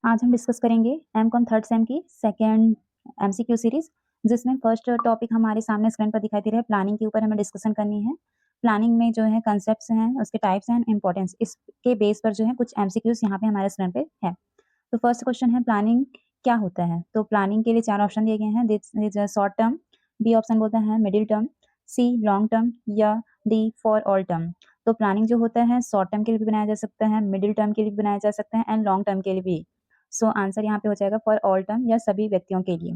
आज हम डिस्कस करेंगे एमकॉम थर्ड सेम की सेकेंड एमसीक्यू सीरीज, जिसमें फर्स्ट टॉपिक हमारे सामने स्क्रीन पर दिखाई दे रहा है। प्लानिंग के ऊपर हमें डिस्कशन करनी है। प्लानिंग में जो है कंसेप्ट्स हैं, उसके टाइप्स हैं, इंपॉर्टेंस, इसके बेस पर जो है कुछ एमसीक्यूज यहाँ पे हमारे स्क्रीन पे है। तो फर्स्ट क्वेश्चन है, प्लानिंग क्या होता है? तो प्लानिंग के लिए 4 ऑप्शन दिए गए हैं। This short term, B option बोलता है middle term, C long term या डी फॉर ऑल टर्म। तो प्लानिंग जो होता है शॉर्ट टर्म के लिए भी बनाया जा सकता है, मिडिल टर्म के लिए भी बनाया जा सकता है एंड लॉन्ग टर्म के लिए भी। सो आंसर यहाँ पे हो जाएगा फॉर ऑल टर्म या सभी व्यक्तियों के लिए।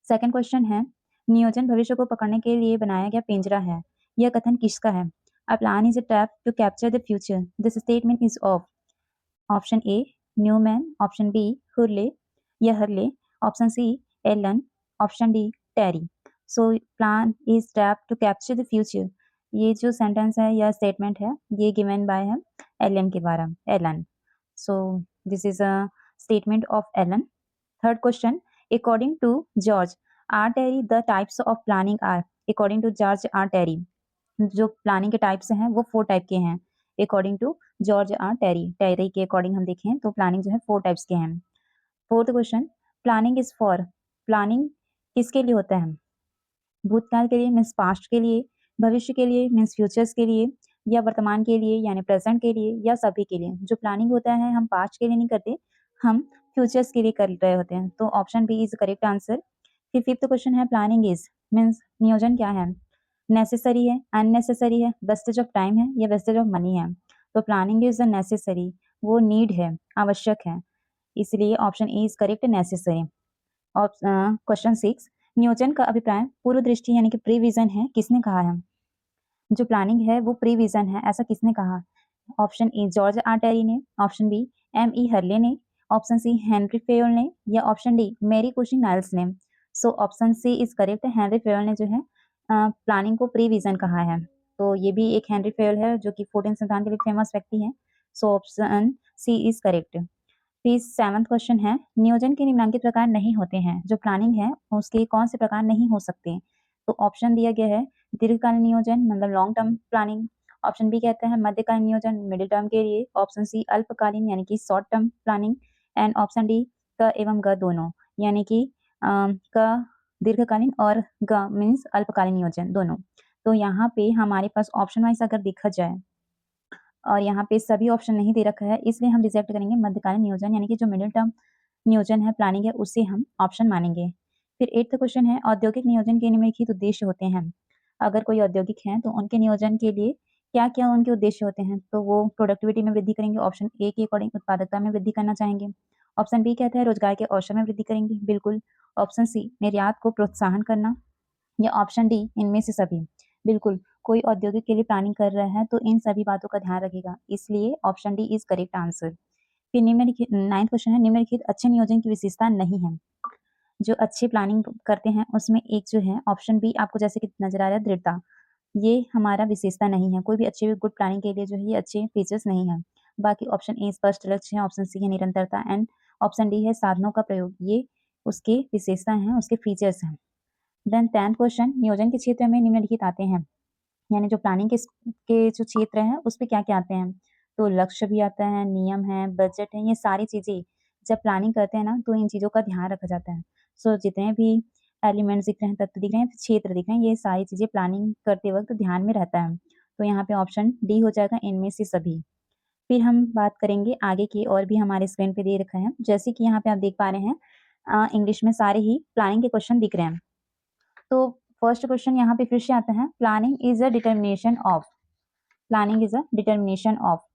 सेकंड क्वेश्चन है, नियोजन भविष्य को पकड़ने के लिए बनाया गया पिंजरा है। यह कथन किसका है? A plan is a trap to capture the future. This statement is of option A Newman, option B Hurley या Harley, option C Allen, option D Terry. So plan is trap to capture the future, ये जो sentence है या statement है ये given by है Allen के द्वारा, Allen. So this is a statement of Allen. Third question, according to George R. Terry, the types of planning are. According to George R. Terry, जो प्लानिंग के types हैं वो 4 type के हैं। According to George R Terry, Terry के according हम देखें तो प्लानिंग जो है 4 टाइप्स के हैं। Fourth question, planning is for, planning किसके लिए होता है? भूतकाल के लिए मीन्स पास्ट के लिए, भविष्य के लिए मीन्स फ्यूचर्स के लिए, या वर्तमान के लिए यानी प्रेजेंट के लिए, या सभी के लिए। जो प्लानिंग होता है हम पास्ट के लिए नहीं करते, हम फ्यूचर्स के लिए कर रहे होते हैं। तो option B is correct answer. फिर फिफ्थ क्वेश्चन है, प्लानिंग इज मीन्स नियोजन क्या है? नेसेसरी है, अननेसेसरी है, वेस्टेज ऑफ टाइम है या वेस्टेज ऑफ मनी है? तो प्लानिंग इज नेसेसरी, वो नीड है, आवश्यक है, इसलिए option A is correct, necessary. Question 6, नियोजन का अभिप्राय पूर्व दृष्टि यानी कि प्रीविजन है, किसने कहा है? जो प्लानिंग है वो प्रीविजन है, ऐसा किसने कहा? Option A George R Terry ने, option B M E Hurley ने, ऑप्शन सी हेनरी फेयोल ने, या option D Mary Cushing Niles ने। So option C is correct, Henri Fayol ने जो है प्लानिंग को प्रीविजन कहा है। तो ये भी एक हेनरी फेयोल है जो कि 14 संतान के लिए फेमस व्यक्ति है। So option C is correct. फिर 7th क्वेश्चन है, नियोजन के निम्नलिखित प्रकार नहीं होते हैं। जो प्लानिंग है उसके कौन से प्रकार नहीं हो सकते? तो ऑप्शन दिया गया है दीर्घकालीन नियोजन मतलब long term planning, option B कहते हैं मध्यकालीन नियोजन मिडिल टर्म के लिए, ऑप्शन सी अल्पकालीन यानी कि short term planning, and option D क एवं ग दोनों, यानी कि क दीर्घकालीन और ग मीन्स अल्पकालीन नियोजन दोनों। तो यहाँ पे हमारे पास ऑप्शन वाइज अगर देखा जाए और यहाँ पे सभी ऑप्शन नहीं दे रखा है, इसलिए हम रिजेक्ट करेंगे मध्यकालीन नियोजन, यानी कि जो मिडिल टर्म नियोजन है प्लानिंग है उसे हम ऑप्शन मानेंगे। फिर 8th क्वेश्चन है, औद्योगिक नियोजन के निम्नलिखित उद्देश्य होते हैं। अगर कोई औद्योगिक है तो उनके नियोजन के लिए क्या क्या उनके उद्देश्य होते हैं? तो वो प्रोडक्टिविटी में वृद्धि करेंगे, ऑप्शन ए के अकॉर्डिंग उत्पादकता में वृद्धि करना चाहेंगे, ऑप्शन बी कहता है रोजगार के अवसर में वृद्धि करेंगे, बिल्कुल, ऑप्शन सी निर्यात को प्रोत्साहन करना, या ऑप्शन डी इनमें से सभी, बिल्कुल। कोई औद्योगिक के लिए प्लानिंग कर रहा है तो इन सभी बातों का ध्यान रखेगा, इसलिए option D is correct answer. फिर निम्नलिखित 9th क्वेश्चन है, निम्नलिखित अच्छे नियोजन की विशेषता नहीं है। जो अच्छे प्लानिंग करते हैं उसमें एक जो है ऑप्शन बी आपको जैसे कि नजर आ रहा है दृढ़ता, ये हमारा विशेषता नहीं है। कोई भी अच्छी गुड प्लानिंग के लिए जो है ये अच्छे फीचर्स नहीं है। बाकी ऑप्शन ए स्पष्ट लक्ष्य है, ऑप्शन सी है निरंतरता, एंड ऑप्शन डी है साधनों का प्रयोग, ये उसके विशेषता हैं, उसके फीचर्स हैं। देन 10th क्वेश्चन, नियोजन के क्षेत्र में निम्नलिखित आते हैं, यानी जो प्लानिंग के जो क्षेत्र हैं उस पे क्या-क्या आते हैं? तो लक्ष्य भी आता है, नियम है, बजट है, ये सारी चीज़ें जब प्लानिंग करते हैं ना तो इन चीज़ों का ध्यान रखा जाता है। सो जितने भी एलिमेंट्स दिख रहे हैं, तत्व दिख रहे हैं, क्षेत्र दिख रहे हैं, ये सारी चीज़ें प्लानिंग करते वक़्त ध्यान में रहता है। तो यहाँ पे ऑप्शन डी हो जाएगा इनमें से सभी। फिर हम बात करेंगे आगे की, और भी हमारे स्क्रीन पे दे रखा है। जैसे कि यहाँ पे आप देख पा रहे हैं इंग्लिश में सारे ही प्लानिंग के क्वेश्चन दिख रहे हैं। तो फर्स्ट क्वेश्चन यहाँ पे फिर से आता है, planning is a determination of, planning is a determination of,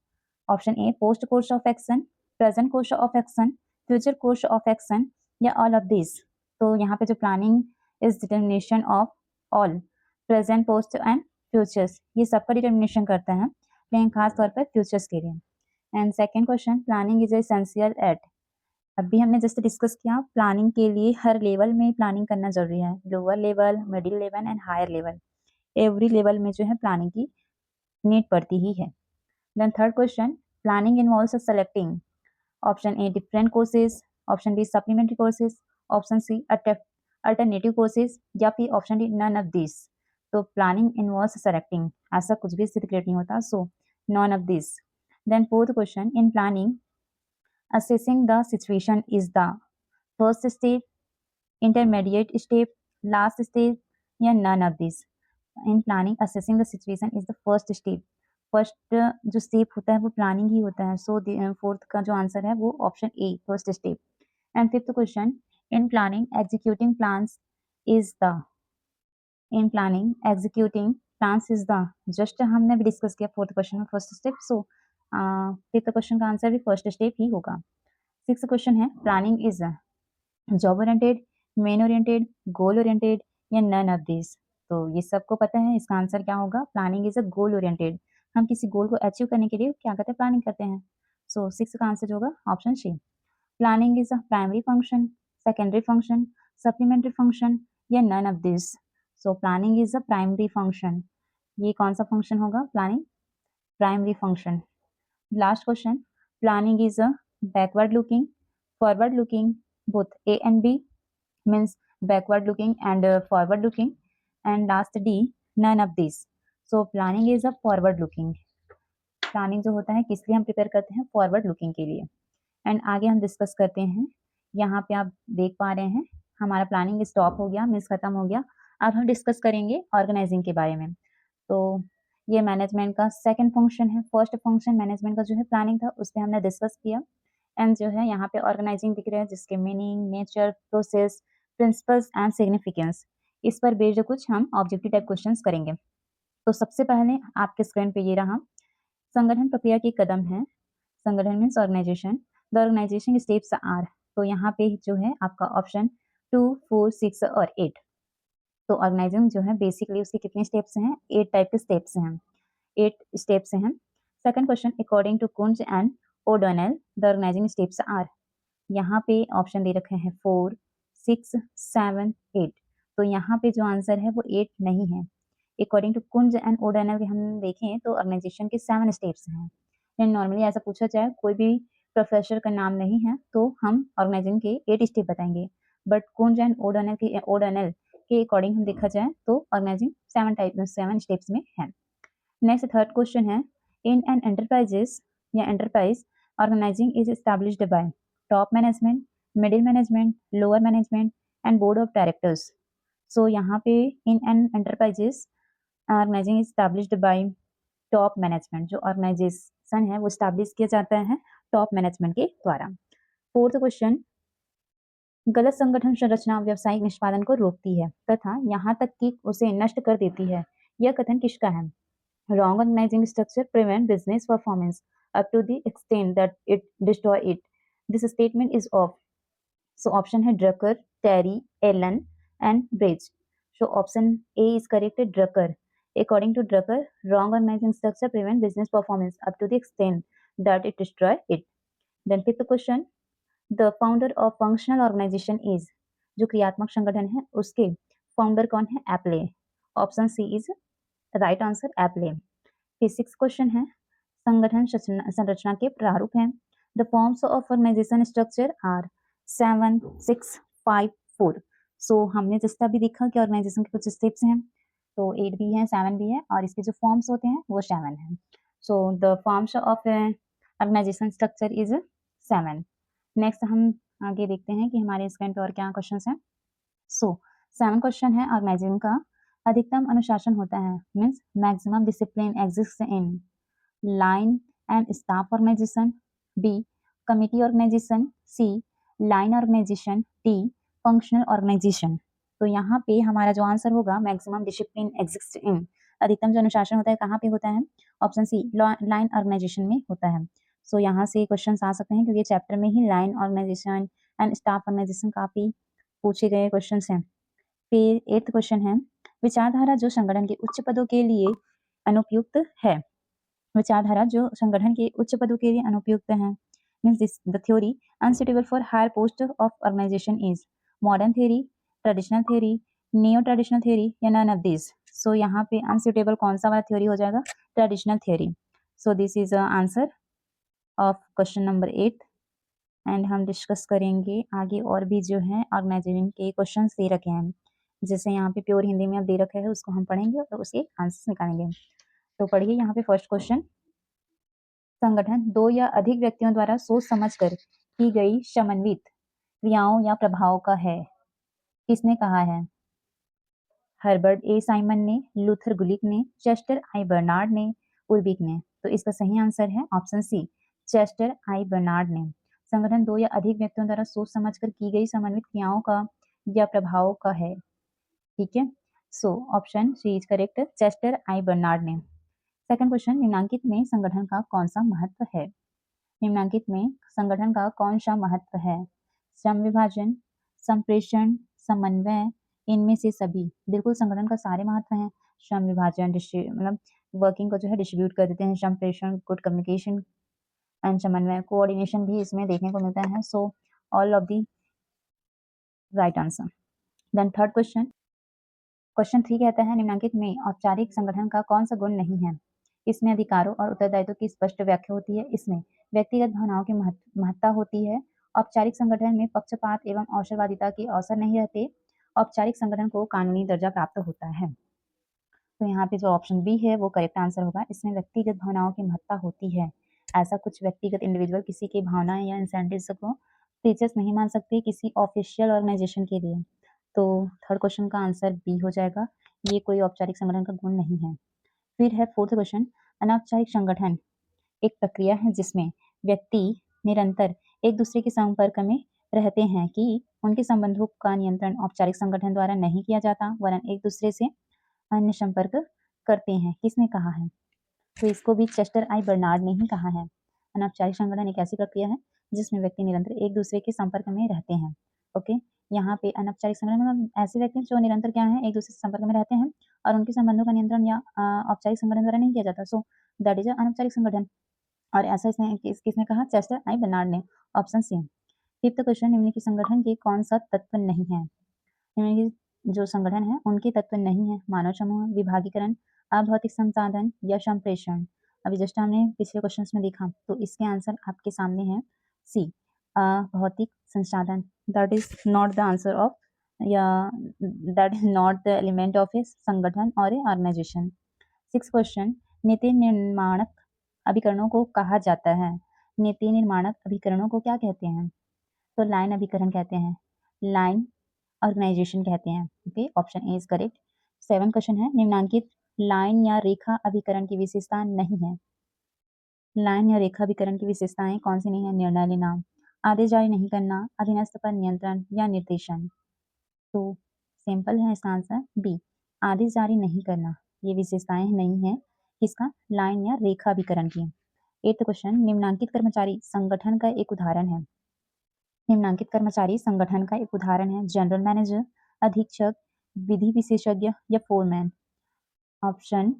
option A post course of action, present course of action, future course of action, या ऑल ऑफ दिस। तो यहाँ पे जो planning is determination of all, present post and futures, ये सबका determination करता है, लेकिन खास तौर पर फ्यूचर्स के लिए। And second question, planning is essential at, अभी हमने जस्ट डिस्कस किया प्लानिंग के लिए हर लेवल में प्लानिंग करना जरूरी है, lower level, middle level and higher level, every level में जो है प्लानिंग की नीड पड़ती ही है। Then third question, planning involves selecting, option A different courses, option B supplementary courses, option C alternative courses, या फिर option D none of this. तो प्लानिंग इन्वॉल्व्स सेलेक्टिंग, ऐसा कुछ भी इससे क्लियर नहीं होता, so none of this. Then fourth question, in planning assessing the situation is the first step, intermediate step, last step या none of these. In planning, assessing the situation is the first step. First जो step होता है वो planning ही होता है. सो fourth का जो answer है वो option A, first step. And fifth question, in planning executing plans is the, in planning executing plans is the, just हमने भी डिस्कस किया फोर्थ क्वेश्चन में first step. So fifth question का आंसर भी फर्स्ट स्टेप ही होगा. Six question है, planning is job oriented, main oriented, goal oriented या none of this. तो ये सबको पता है, इसका आंसर क्या होगा? Planning is a goal oriented. हम किसी गोल को अचीव करने के लिए क्या करते हैं? प्लानिंग करते हैं. सो सिक्स का आंसर होगा option C. Planning is a primary function, secondary function, supplementary function या none of this. So planning is a primary function. ये कौन सा फंक्शन होगा? Planning primary function. Last question, planning is a backward looking, forward looking, both A and B, means backward looking and forward looking, and last D, none of these. So planning is a forward looking. Planning जो होता है किस लिए हम prepare करते हैं? Forward looking के लिए. एंड आगे हम डिस्कस करते हैं. यहाँ पे आप देख पा रहे हैं हमारा प्लानिंग स्टॉप हो गया, मीन्स खत्म हो गया. अब हम डिस्कस करेंगे ऑर्गेनाइजिंग के बारे में. तो ये मैनेजमेंट का सेकंड फंक्शन है. फर्स्ट फंक्शन मैनेजमेंट का जो है प्लानिंग था, उस पर हमने डिस्कस किया. एंड जो है यहाँ पे ऑर्गेनाइजिंग दिख रहा है, जिसके meaning, nature, process, principles and significance, इस पर बेस्ड कुछ हम ऑब्जेक्टिव टाइप क्वेश्चंस करेंगे. तो सबसे पहले आपके स्क्रीन पे ये रहा, संगठन प्रक्रिया के कदम है. संगठन means organisation. The organisation steps are. तो यहाँ पे जो है आपका ऑप्शन 2, 4, 6 और 8. तो ऑर्गेनाइजिंग जो है बेसिकली उसके कितने स्टेप्स हैं? 8 टाइप के स्टेप्स हैं. 8 स्टेप्स हैं. Second question, according to Koontz and O'Donnell the organising steps are. यहाँ पे ऑप्शन दे रखे हैं 4, 6, 7, 8. तो यहाँ पे जो आंसर है वो 8 नहीं है. According to Koontz and O'Donnell के हम देखें तो ऑर्गेनाइजेशन के 7 स्टेप्स हैं. नॉर्मली ऐसा पूछा जाए, कोई भी प्रोफेसर का नाम नहीं है तो हम ऑर्गेनाइजिंग के 8 स्टेप बताएंगे. बट कुंज एंड ओडोनेल के अकॉर्डिंग हम देखा जाए तो ऑर्गेनाइजिंग 7 स्टेप्स में है. नेक्स्ट थर्ड क्वेश्चन है, इन एन एंटरप्राइजेस या enterprise organising is established by top management, middle management, lower management and board of directors. So यहाँ पे in an enterprises organising is established by top management. जो organisation है वो establish किया जाता है टॉप मैनेजमेंट के द्वारा. फोर्थ क्वेश्चन, गलत संगठन संरचना व्यावसायिक निष्पादन को रोकती है तथा यहाँ तक कि उसे नष्ट कर देती है. यह कथन किसका है? Wrong organizing structure prevent business performance up to the extent that it destroy it. This statement is of. So option है Drucker, Terry, Allen and Bridge. So option A is correct. Drucker. According to Drucker, wrong organizing structure prevent business performance up to the extent that it destroy it. Then fifth question, the founder of functional organization is. जो क्रियात्मक संगठन है उसके founder कौन है? Appley. Option C is right answer, Appley. फिर six question है, संगठन संरचना के प्रारूप हैं. The forms of organisation structure are 7, 6, 5, 4. So हमने जितना भी देखा कि ऑर्गेनाइजेशन के कुछ स्टेप्स हैं, तो 8 भी है, 7 भी है, और इसके जो फॉर्म्स होते हैं वो 7 है. So the forms of organisation structure is 7. Next हम आगे देखते हैं कि हमारे स्क्रीन पर और क्या क्वेश्चन हैं. सो 7 क्वेश्चन है, ऑर्गेनाइजिंग का अधिकतम अनुशासन होता है, means maximum discipline exist in line and staff organisation, B committee organisation, C line organisation, D functional organisation. तो यहाँ पे हमारा जो आंसर होगा मैक्सिमम डिसिप्लिन एग्जिस्ट इन, अधिकतम जो अनुशासन होता है कहाँ पे होता है? ऑप्शन सी लाइन ऑर्गेनाइजेशन में होता है. सो यहाँ से क्वेश्चन आ सकते हैं क्योंकि चैप्टर में ही line organisation and staff organisation काफी पूछे गए क्वेश्चन हैं. फिर 8th क्वेश्चन है, विचारधारा जो संगठन के उच्च पदों के लिए अनुपयुक्त है. विचारधारा जो संगठन के उच्च पदों के लिए अनुपयुक्त है, means this the theory unsuitable for higher post of organisation is modern theory, traditional theory, neo traditional theory या नन ऑफ दिस. सो यहाँ पे अनसुटेबल कौन सा वाला थ्योरी हो जाएगा? Traditional theory. So this is answer of question number 8. And हम discuss करेंगे आगे और भी जो है ऑर्गेनाइजिंग के क्वेश्चन दे रखे हैं, जैसे यहाँ पे प्योर हिंदी में अब दे रखा है, उसको हम पढ़ेंगे और उसके आंसर निकालेंगे. तो पढ़िए यहाँ पे फर्स्ट क्वेश्चन, संगठन 2 या अधिक व्यक्तियों द्वारा सोच समझकर की गई समन्वित क्रियाओं या प्रभाव का है? किसने कहा है? हर्बर्ट ए साइमन ने, लूथर गुलिक ने, चेस्टर आई बर्नार्ड ने, उर्बिक ने। तो इसका सही आंसर है option C, Chester I Barnard ने। संगठन दो या अधिक व्यक्तियों द्वारा सोच समझकर की गई समन्वित क्रियाओं का या प्रभाव का है। ठीक है, so option C is correct, Chester I Barnard ने। सेकंड क्वेश्चन, निम्नलिखित में संगठन का कौन सा महत्व है? निम्नलिखित में संगठन का कौन सा महत्व है? श्रम विभाजन, संप्रेषण, समन्वय, इनमें से सभी। बिल्कुल संगठन का सारे महत्व हैं। श्रम विभाजन मतलब वर्किंग को जो है डिस्ट्रीब्यूट कर देते हैं, संप्रेषण, गुड कम्युनिकेशन एंड समन्वय, कोऑर्डिनेशन भी इसमें देखने को मिलता है। So all of the right answer. Then third question, question 3 कहता है निम्नलिखित में औपचारिक संगठन का कौन सा गुण नहीं है? इसमें अधिकारों और उत्तरदायित्व की स्पष्ट व्याख्या होती है। इसमें व्यक्तिगत भावनाओं की महत्ता होती है। औपचारिक संगठन में पक्षपात एवं अवसरवादिता के अवसर नहीं रहते। औपचारिक संगठन को कानूनी दर्जा प्राप्त होता है। तो यहाँ पे जो ऑप्शन बी है वो करेक्ट आंसर होगा। इसमें व्यक्तिगत भावनाओं की महत्ता होती है। ऐसा कुछ व्यक्तिगत इंडिविजुअल किसी की भावनाएं या इंसेंटिव्स को टीचर्स नहीं मान सकते किसी ऑफिशियल ऑर्गेनाइजेशन के लिए। तो थर्ड क्वेश्चन का आंसर बी हो जाएगा, ये कोई औपचारिक संगठन का गुण नहीं है। फिर है फोर्थ क्वेश्चन, अनौपचारिक संगठन एक प्रक्रिया है जिसमें व्यक्ति निरंतर एक दूसरे के संपर्क में रहते हैं कि उनके संबंधों का नियंत्रण औपचारिक संगठन द्वारा नहीं किया जाता, वरन एक दूसरे से अन्य संपर्क करते हैं। किसने कहा है? तो इसको भी चेस्टर आई बर्नार्ड ने ही कहा है। अनौपचारिक संगठन एक ऐसी प्रक्रिया है जिसमें व्यक्ति निरंतर एक दूसरे के संपर्क में रहते हैं। ओके, यहाँ पे अनौपचारिक संगठन मतलब ऐसे व्यक्ति जो निरंतर क्या है, एक दूसरे से संपर्क में रहते हैं और उनके संबंधों का नियंत्रण या औपचारिक संगठन द्वारा नहीं किया जाता। सो दैट इज अनौपचारिक संगठन। और ऐसा इसने किसने कहा? चेस्टर आई बर्नार्ड ने। Option C. फिफ्थ क्वेश्चन, निम्नलिखित संगठन के कौन सा तत्व नहीं है? निम्नलिखित जो संगठन है उनके तत्व नहीं है मानव समूह, विभागीकरण, अभौतिक संसाधन या संप्रेषण। अभी जस्ट हमने पिछले क्वेश्चंस में देखा, तो इसके आंसर आपके सामने है सी, भौतिक संसाधन। That is not the answer of या that is not the element of a संगठन और ए ऑर्गेनाइजेशन। सिक्स क्वेश्चन, नीति निर्माणक अभिकरणों को कहा जाता है? नीति निर्माणक अभिकरणों को क्या कहते हैं? तो लाइन अभिकरण कहते हैं, लाइन ऑर्गेनाइजेशन कहते हैं। Okay, option A is correct. Seven question है, निम्नांकित लाइन या रेखा अभिकरण की विशेषता नहीं है। लाइन या रेखा अभिकरण की विशेषताएं कौन सी नहीं है? निर्णय लेना, आदेश जारी नहीं करना, अधीनस्थ पर नियंत्रण या निर्देशन। तो सिंपल है इसका आंसर बी, आदेश जारी नहीं करना। ये विशेषताएं नहीं है किसका? लाइन या रेखा अभिकरण की। एट्थ क्वेश्चन, निम्नांकित कर्मचारी संगठन का एक उदाहरण है। निम्नांकित कर्मचारी संगठन का एक उदाहरण है जनरल मैनेजर, अधीक्षक, विधि विशेषज्ञ या फोरमैन। ऑप्शन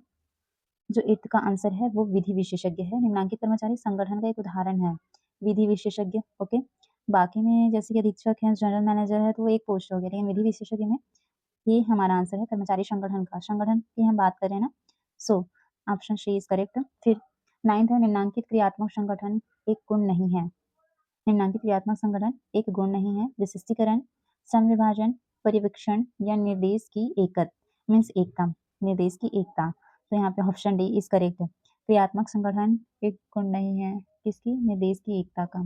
जो एट्थ का आंसर है वो विधि विशेषज्ञ है। निम्नांकित कर्मचारी संगठन का एक उदाहरण है विधि विशेषज्ञ। ओके, बाकी में जैसे कि अधीक्षक है, जनरल मैनेजर है, तो वो एक पोस्ट हो गया, लेकिन विधि विशेषज्ञ में ये हमारा आंसर है कर्मचारी संगठन का। संगठन की हम बात करें ना, so option C is correct. फिर नाइन्थ है, निम्नांकित क्रियात्मक संगठन एक गुण नहीं है। निम्नांकित क्रियात्मक संगठन एक गुण नहीं है। विशिष्टीकरण, संविभाजन, पर्यवेक्षण या निर्देश की मीन्स एकता, निर्देश की एकता। तो यहाँ पे ऑप्शन डी इज करेक्ट। क्रियात्मक संगठन एक गुण नहीं है किसकी? निर्देश की एकता का।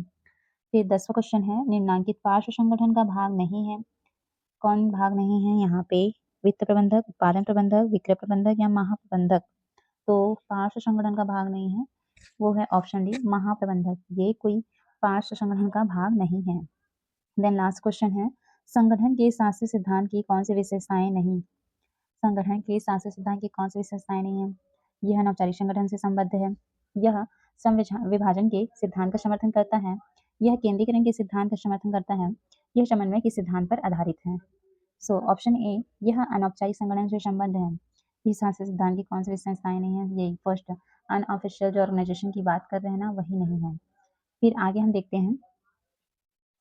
फिर 10वां क्वेश्चन है, निम्नांकित पार्श्व संगठन का भाग नहीं है। कौन भाग नहीं है यहाँ पे? वित्त प्रबंधक, उत्पादन प्रबंधक, विक्रय प्रबंधक या महाप्रबंधक। तो पार्श्व संगठन का भाग नहीं है, वो है ऑप्शन डी महाप्रबंधक। ये कोई पार्श्व संगठन का भाग नहीं है। देन लास्ट क्वेश्चन है, संगठन के शास्त्रीय सिद्धांत की कौन सी विशेषताएं नहीं? संगठन के शास्त्रीय सिद्धांत की कौन सी विशेषताएं नहीं है? यह अनौपचारिक संगठन से संबद्ध है, यह विभाजन के सिद्धांत का समर्थन करता है, यह केंद्रीकरण के सिद्धांत का समर्थन करता है, यह समन्वय के सिद्धांत पर आधारित है। सो ऑप्शन ए, यह अनौपचारिक संगठन से संबद्ध है। इस शास्त्रीय सिद्धांत की कौन सी विशेषताएं नहीं है? यही फर्स्ट अनऑफिशियल जो ऑर्गेनाइजेशन की बात कर रहे हैं ना, वही नहीं है। फिर आगे हम देखते हैं,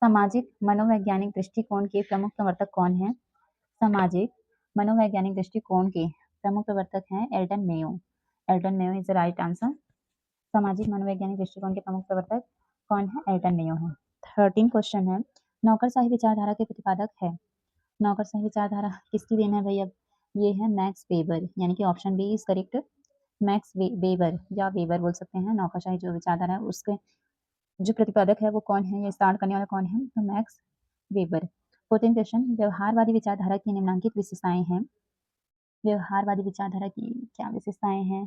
सामाजिक मनोवैज्ञानिक दृष्टिकोण के प्रमुख प्रवर्तक कौन है? सामाजिक मनोवैज्ञानिक दृष्टिकोण के प्रमुख प्रवर्तक हैं Elton Mayo. Elton Mayo is the right answer. सामाजिक मनोवैज्ञानिक दृष्टिकोण के प्रमुख प्रवर्तक कौन है? एल्टन मेयो है। 13 क्वेश्चन है, नौकरशाही विचारधारा के प्रतिपादक है। नौकरशाही विचारधारा किसकी देन है भैया? ये है मैक्स वेबर, यानी कि option B is correct. Max Weber या वेबर बोल सकते हैं। नौकरशाही जो विचारधारा है उसके जो प्रतिपादक है वो कौन है, या स्टार्ट करने वाला कौन है, तो मैक्स वेबर। 14 क्वेश्चन, व्यवहारवादी विचारधारा की निम्नलिखित विशेषताएं हैं। व्यवहारवादी विचारधारा की क्या विशेषताएं हैं,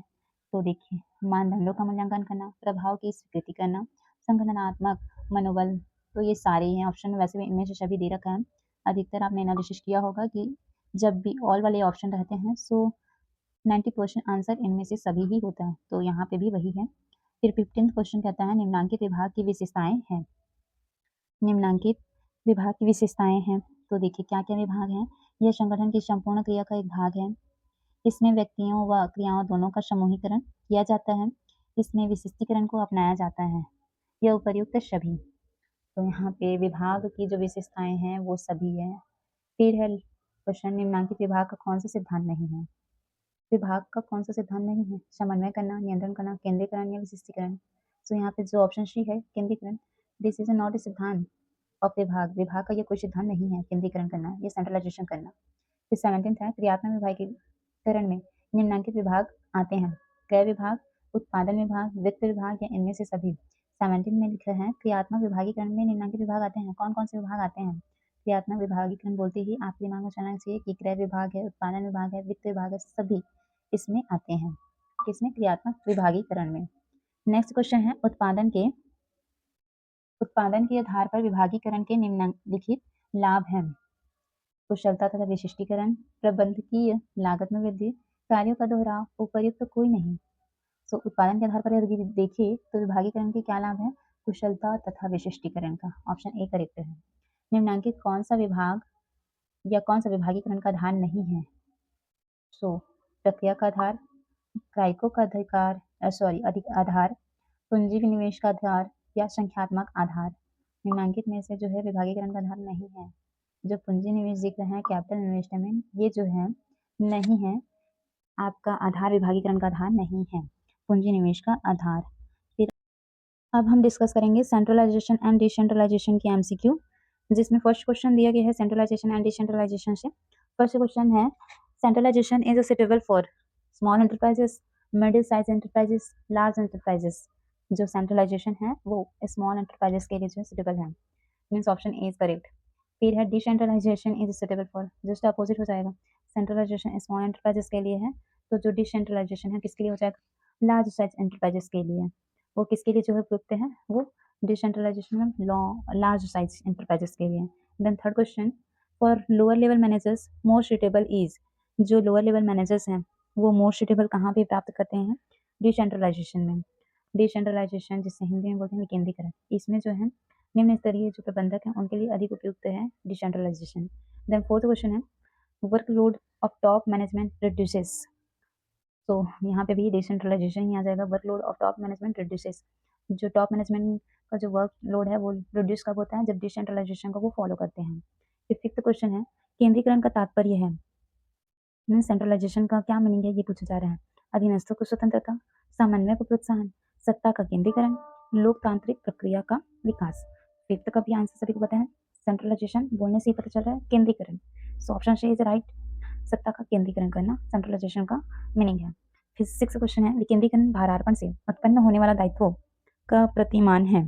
तो देखिए, मानदंडों का मूल्यांकन करना, प्रभाव की स्वीकृति करना, संगठनात्मक मनोबल, तो ये सारे हैं ऑप्शन। वैसे भी इनमें से सभी दे रखा है, अधिकतर आपने एनालिसिस किया होगा कि जब भी ऑल वाले ऑप्शन रहते हैं सो 90% आंसर इनमें से सभी ही होता है, तो यहाँ पे भी वही है। फिर 15 क्वेश्चन कहता है निम्नांकित विभाग की विशेषताएं हैं। निम्नांकित विभाग की विशेषताएं हैं, तो देखिए क्या क्या विभाग हैं। यह संगठन की संपूर्ण क्रिया का एक भाग है। इसमें व्यक्तियों व क्रियाओं दोनों का समूहीकरण किया जाता है। इसमें विशिष्टीकरण को अपनाया जाता है। यह उपर्युक्त सभी, तो यहाँ पे विभाग की जो विशेषताएं हैं वो सभी है। फिर है क्वेश्चन, निम्नांकित विभाग का कौन सा सिद्धांत नहीं है। विभाग का कौन सा सिद्धांत नहीं है, समन्वय करना, नियंत्रण करना, केंद्रीकरण या विशिष्टीकरण। तो यहाँ पे जो ऑप्शन सी है केंद्रीकरण, दिस इज नॉट ए सिद्धांत ऑफ विभाग, विभाग का ये कोई सिद्धांत नहीं है केंद्रीकरण करना, ये सेंट्रलाइजेशन करना। फिर 17th है, क्रियात्मक विभागीकरण में निम्नांकित विभाग आते हैं। क्रय विभाग, उत्पादन विभाग, वित्त विभाग या इनमें से सभी। 17 में लिखा है क्रियात्मक विभागीकरण में निम्नांकित विभाग आते हैं। कौन कौन से विभाग आते हैं। क्रियात्मक विभागीकरण बोलते ही आपके दिमाग में चलना चाहिए कि क्रय विभाग है, उत्पादन विभाग है, वित्त विभाग है, सभी इसमें आते हैं। किसमें, क्रियात्मक विभागीकरण में। नेक्स्ट क्वेश्चन है, उत्पादन के आधार पर विभागीकरण के निम्नलिखित लाभ हैं। कुशलता तथा विशिष्टीकरण, प्रबंधकीय लागत में वृद्धि, कार्यों का दोहराव, उपर्युक्त कोई नहीं। सो उत्पादन के आधार पर यदि देखिए तो विभागीकरण के क्या लाभ है, कुशलता तथा विशिष्टीकरण का। ऑप्शन ए करेक्ट है। निम्नांकित कौन सा विभाग या कौन सा विभागीकरण का आधार नहीं है। सो प्रक्रिया का आधार, ग्राहकों का अधिकार आधार, पूंजी विनिवेश का आधार या संख्यात्मक आधार। निम्नांकित में से जो है विभागीकरण का आधार नहीं है। जो पूंजी निवेश दिख रहे हैं, कैपिटल इन्वेस्टमेंट, ये जो है नहीं है आपका आधार, विभागीकरण का आधार नहीं है पूंजी निवेश का आधार। फिर अब हम डिस्कस करेंगे सेंट्रलाइजेशन एंड डिसेंट्रलाइजेशन की एमसीक्यू, जिसमें फर्स्ट क्वेश्चन दिया गया है सेंट्रलाइजेशन एंड डिसेंट्रलाइजेशन से। फर्स्ट क्वेश्चन है, centralization is suitable for small enterprises, middle size enterprises, large enterprises. जो सेंट्रलाइजेशन है वो स्मॉल एंटरप्राइजेस के लिए जो सुटेबल है, means option A is correct. फिर है decentralization is suitable for, just opposite हो जाएगा। सेंट्रलाइजेशन स्मॉल एंटरप्राइजेस के लिए है, तो जो डिसेंट्रलाइजेशन है किसके लिए हो जाएगा, लार्ज साइज एंटरप्राइजेस के लिए। वो किसके लिए जो है उपयुक्त है, वो डिसेंट्रलाइजेशन में लार्ज साइज एंटरप्राइजेस के लिए। Then third question, for lower level managers more suitable is, जो लोअर लेवल मैनेजर्स हैं वो मोर सुटेबल कहाँ पे प्राप्त करते हैं, डिसेंट्रलाइजेशन में। डिसेंट्रलाइजेशन जिसे हिंदी में बोलते हैं विकेंद्रीकरण, इसमें जो है निम्न स्तरीय जो प्रबंधक हैं उनके लिए अधिक उपयुक्त है डिसेंट्रलाइजेशन। देन फोर्थ क्वेश्चन है, workload of top management reduces, तो यहाँ पे भी डिसेंट्रलाइजेशन ही आ जाएगा। Workload of top management reduces, जो टॉप मैनेजमेंट का जो वर्क लोड है वो रिड्यूस कब होता है, जब डिसेंट्रलाइजेशन को वो फॉलो करते हैं। फिर फिफ्थ क्वेश्चन है, केंद्रीकरण का तात्पर्य है, मीन सेंट्रलाइजेशन का क्या मीनिंग है ये पूछा जा रहा है। अधीनस्थों को स्वतंत्रता, समन्वय को प्रोत्साहन, सत्ता का केंद्रीकरण, लोकतांत्रिक प्रक्रिया का विकास। फिफ्थ का भी आंसर सभी को पता है, सेंट्रलाइजेशन बोलने से ही पता चल रहा है केंद्रीकरण। So option C is right, सत्ता का केंद्रीकरण करना सेंट्रलाइजेशन का मीनिंग है। फिर सिक्स क्वेश्चन है, विकेंद्रीकरण भारार्पण से उत्पन्न होने वाला दायित्व का प्रतिमान है।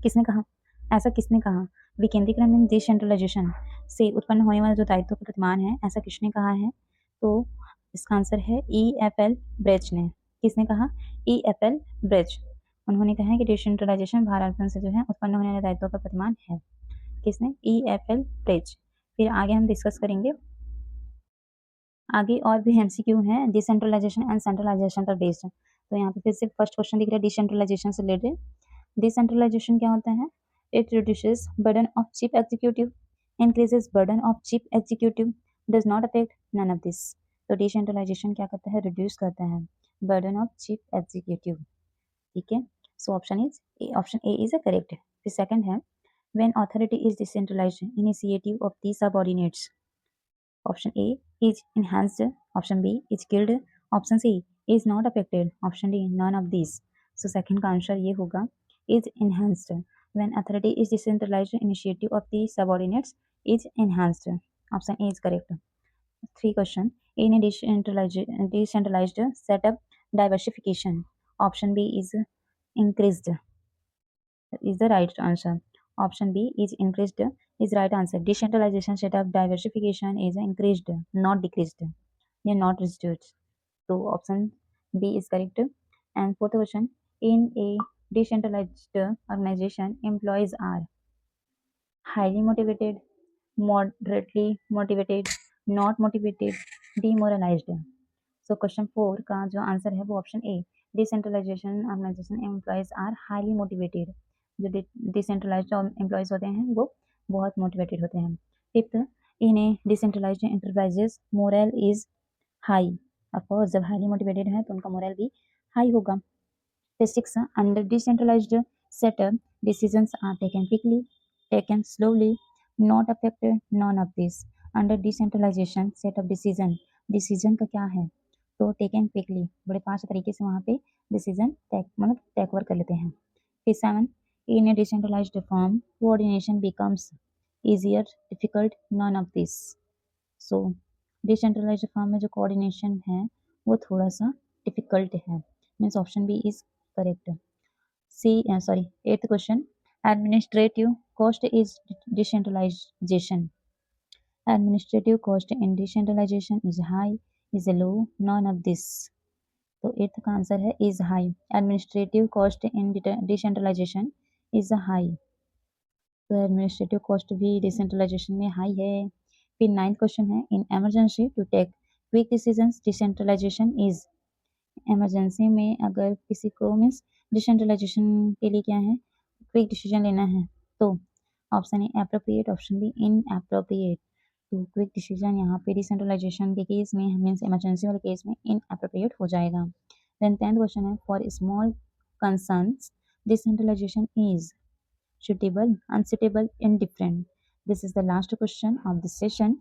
किसने कहा, ऐसा किसने कहा, विकेंद्रीकरण में डिसेंट्रलाइजेशन से उत्पन्न होने वाला जो दायित्व का प्रतिमान है, ऐसा किसने कहा है, तो इसका आंसर है EFL ब्रेच ने। किसने कहा, EFL ब्रेच। उन्होंने कहा है कि डिसेंट्रलाइजेशन भारार्पण से जो है उत्पन्न होने वाले दायित्व का प्रतिमान है। किसने, EFL ब्रेच। फिर आगे हम डिस्कस करेंगे, आगे और भी एमसीक्यू हैं डिसेंट्रलाइजेशन एंड सेंट्रलाइजेशन पर बेस्ड। तो यहाँ पे फिर से फर्स्ट क्वेश्चन दिख रहा है डिसेंट्रलाइजेशन से रिलेटेड। डिसेंट्रलाइजेशन क्या होता है, it reduces burden of chief executive, increases burden of chief executive, does not affect none of this. तो डिसेंट्रलाइजेशन क्या करता है, रिड्यूस करता है बर्डन ऑफ चीफ एग्जीक्यूटिव। ठीक है, so option A is a correct. फिर सेकंड है, when authority is decentralized, initiative of the subordinates. Option A is enhanced. Option B is killed. Option C is not affected. Option D none of these. So second का answer ये होगा is enhanced. When authority is decentralized, initiative of the subordinates is enhanced. Option A is correct. Three question, in a decentralized setup, diversification. Option B is increased. is the right answer. Option B is increased is right answer. Decentralization setup diversification is increased, not decreased. Yeah, not reduced. So option B is correct. And fourth question, in a decentralized organization, employees are highly motivated, moderately motivated, not motivated, demoralized. So question 4 का जो answer है वो option A, decentralization organization employees are highly motivated. जो decentralized employees होते हैं वो बहुत motivated होते हैं। Fifth, in a decentralized enterprises morale is high. Of course जब हाईली मोटिवेटेड है तो उनका मोरल भी हाई होगा। फिर six, under decentralized setup decisions are taken quickly, taken slowly, not affected, none of this. Under decentralization setup decision, decision का क्या है तो टेकन क्विकली, बड़े फास्ट तरीके से वहाँ पे डिसीजन मतलब टेक ओवर कर लेते हैं। फिर seven, in a decentralized form coordination becomes easier, difficult, none of this. So decentralized form में जो कोऑर्डिनेशन है वो थोड़ा सा डिफिकल्ट है, means option B is correct. Eighth question. Administrative cost is decentralization. Administrative cost in decentralization is high, is low, none of this. तो eighth का answer है is high. Administrative cost in decentralization is high. तो administrative cost भी decentralization में high है। फिर ninth question है, in emergency to take quick decisions decentralization is. Emergency में अगर किसी को मीन्स डिसेंट्रलाइजेशन के लिए क्या है, क्विक डिसीजन लेना है तो option A appropriate, option be in appropriate. तो क्विक डिसीजन यहाँ पे डिसेंट्रलाइजेशन के केस में मीन्स इमरजेंसी वाले केस में इन एप्रोप्रिएट हो जाएगा। देन 10th क्वेश्चन है, for small concerns decentralization is suitable, unsuitable, indifferent. This is the last question of this session.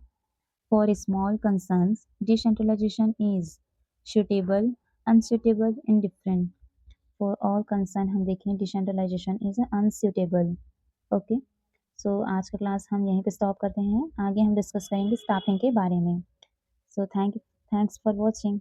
For small concerns, decentralization is suitable, unsuitable, indifferent. For all concern हम देखें decentralization is unsuitable. Okay. So आज का class हम यहीं पे stop करते हैं, आगे हम डिस्कस करेंगे स्टाफिंग के बारे में। So thanks for watching.